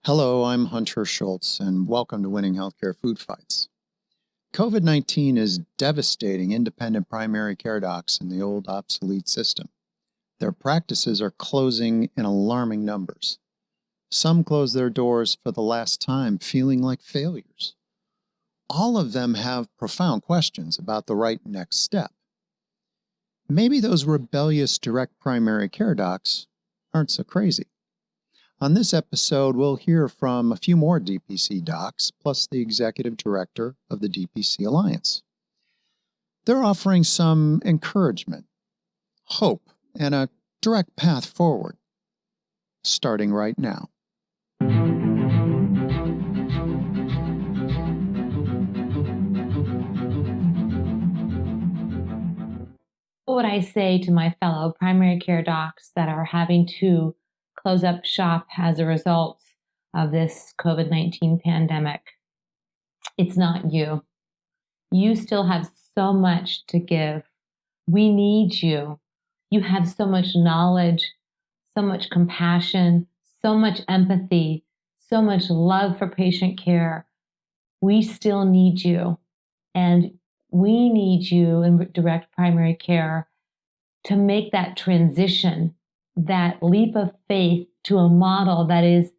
Hello, I'm Hunter Schultz, and welcome to Winning Healthcare Food Fights. COVID-19 is devastating independent primary care docs in the old obsolete system. Their practices are closing in alarming numbers. Some close their doors for the last time, feeling like failures. All of them have profound questions about the right next step. Maybe those rebellious direct primary care docs aren't so crazy. On this episode, we'll hear from a few more DPC docs, plus the executive director of the DPC Alliance. They're offering some encouragement, hope, and a direct path forward, starting right now. What would I say to my fellow primary care docs that are having to close up shop as a result of this COVID-19 pandemic? It's not you. You still have so much to give. We need you. You have so much knowledge, so much compassion, so much empathy, so much love for patient care. We still need you. And we need you in direct primary care to make that transition, that leap of faith to a model that is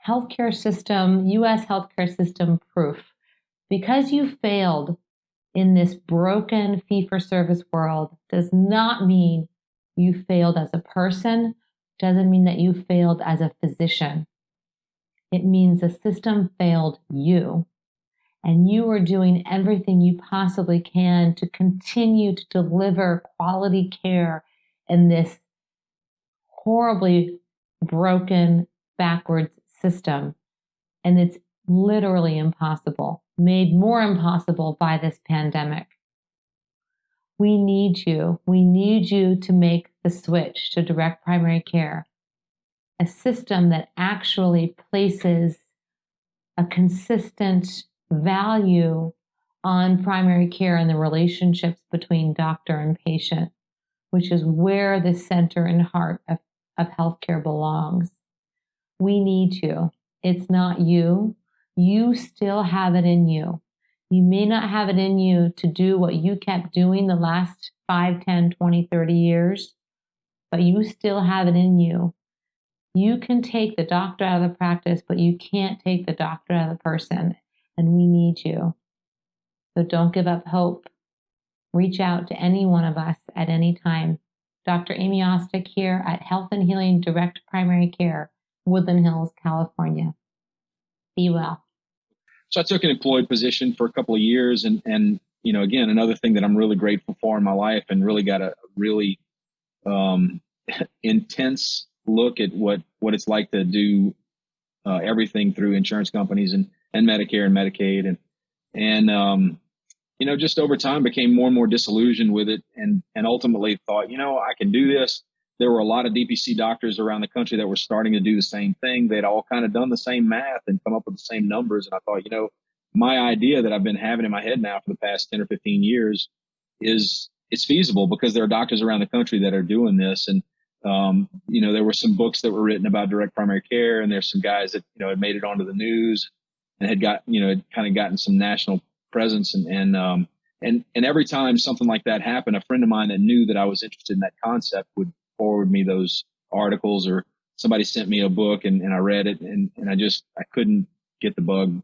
healthcare system, US healthcare system proof. Because you failed in this broken fee-for-service world does not mean you failed as a person, doesn't mean that you failed as a physician. It means the system failed you. And you are doing everything you possibly can to continue to deliver quality care in this horribly broken, backwards system. And it's literally impossible, made more impossible by this pandemic. We need you. We need you to make the switch to direct primary care, a system that actually places a consistent value on primary care and the relationships between doctor and patient, which is where the center and heart of healthcare belongs. We need you. It's not you. You still have it in you. You may not have it in you to do what you kept doing the last 5, 10, 20, 30 years, but you still have it in you. You can take the doctor out of the practice, but you can't take the doctor out of the person. And we need you. So don't give up hope. Reach out to any one of us at any time. Dr. Aimee Ostick here at Health and Healing Direct Primary Care, Woodland Hills, California. Be well. So I took an employed position for a couple of years. And again, another thing that I'm really grateful for in my life and really got a really intense look at what it's like to do everything through insurance companies and Medicare and Medicaid. And just over time became more and more disillusioned with it and ultimately thought, I can do this. There were a lot of DPC doctors around the country that were starting to do the same thing. They'd all kind of done the same math and come up with the same numbers. And I thought, my idea that I've been having in my head now for the past 10 or 15 years it's feasible because there are doctors around the country that are doing this. And, there were some books that were written about direct primary care, and there's some guys that, had made it onto the news and had got, had kind of gotten some national presence. And every time something like that happened, a friend of mine that knew that I was interested in that concept would forward me those articles, or somebody sent me a book and I read it and I couldn't get the bug,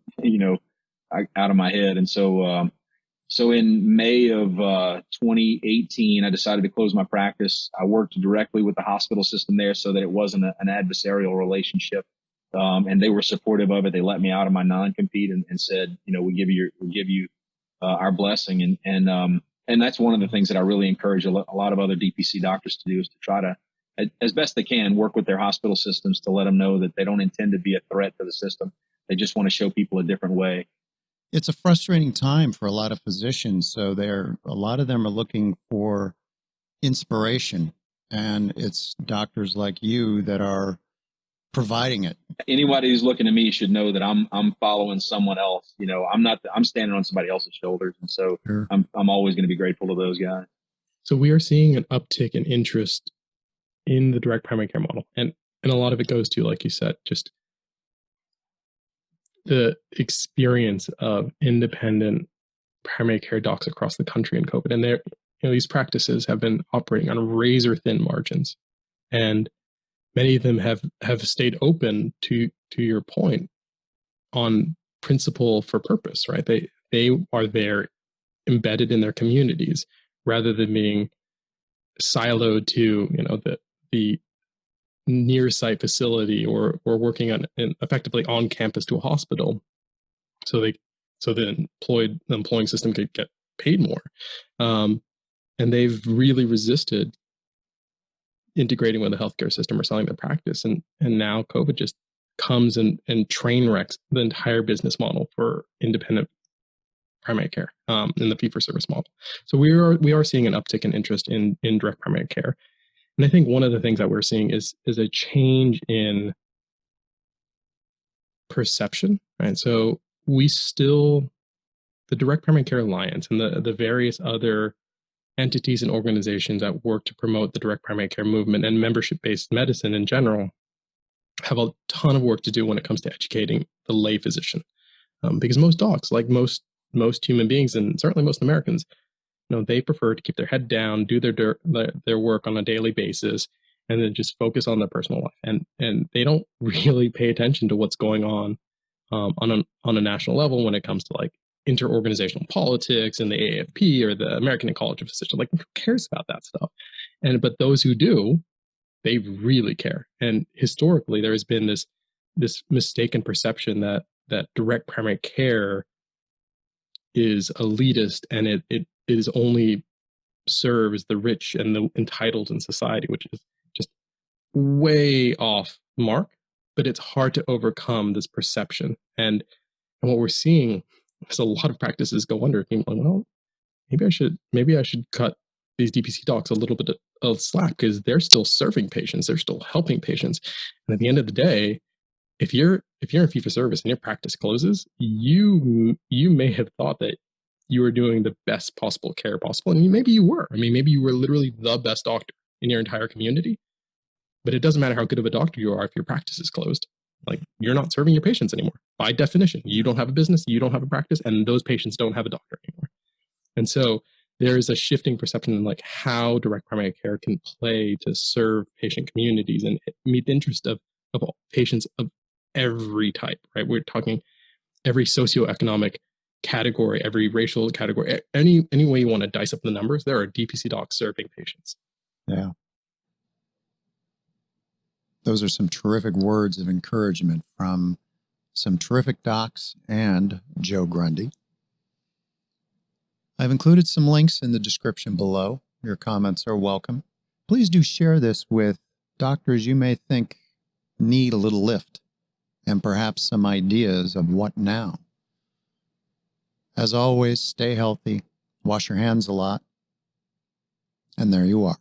out of my head. And so in May of 2018, I decided to close my practice. I worked directly with the hospital system there so that it wasn't an adversarial relationship. And they were supportive of it. They let me out of my non-compete and said, we give you our blessing. And that's one of the things that I really encourage a lot of other DPC doctors to do, is to try to, as best they can, work with their hospital systems to let them know that they don't intend to be a threat to the system. They just want to show people a different way. It's a frustrating time for a lot of physicians. So a lot of them are looking for inspiration, and it's doctors like you that are providing it. Anybody who's looking at me should know that I'm following someone else. I'm standing on somebody else's shoulders. And so sure. I'm always going to be grateful to those guys. So we are seeing an uptick in interest in the direct primary care model. And And a lot of it goes to, like you said, just the experience of independent primary care docs across the country in COVID. And these practices have been operating on razor thin margins. And many of them have stayed open, to your point, on principle for purpose, right? They are there embedded in their communities rather than being siloed to, the near site facility or working effectively on campus to a hospital. So the employing system could get paid more. And they've really resisted integrating with the healthcare system or selling their practice. And now COVID just comes and train wrecks the entire business model for independent primary care in the fee-for-service model. So we are seeing an uptick in interest in direct primary care. And I think one of the things that we're seeing is a change in perception, right? So the Direct Primary Care Alliance and the various other entities and organizations that work to promote the direct primary care movement and membership-based medicine in general have a ton of work to do when it comes to educating the lay physician. Because most docs, like most human beings, and certainly most Americans, they prefer to keep their head down, do their work on a daily basis, and then just focus on their personal life. And they don't really pay attention to what's going on a national level when it comes to like interorganizational politics and the AAFP or the American College of Physicians. Like, who cares about that stuff? But those who do, they really care. And historically, there has been this mistaken perception that direct primary care is elitist and it is only serves the rich and the entitled in society, which is just way off mark. But it's hard to overcome this perception. And what we're seeing is a lot of practices go under, being like, well, maybe I should cut these DPC docs a little bit of slack, because they're still serving patients, they're still helping patients. And at the end of the day, if you're in fee for service and your practice closes, you may have thought that you were doing the best possible care possible, and maybe you were. I mean, maybe you were literally the best doctor in your entire community. But it doesn't matter how good of a doctor you are if your practice is closed. Like, you're not serving your patients anymore. By definition, you don't have a business, you don't have a practice, and those patients don't have a doctor anymore. And so there is a shifting perception in like how direct primary care can play to serve patient communities and meet the interest of patients of every type, right? We're talking every socioeconomic category, every racial category, any way you want to dice up the numbers, there are DPC docs serving patients. Yeah. Those are some terrific words of encouragement from some terrific docs and Joe Grundy. I've included some links in the description below. Your comments are welcome. Please do share this with doctors you may think need a little lift and perhaps some ideas of what now. As always, stay healthy, wash your hands a lot, and there you are.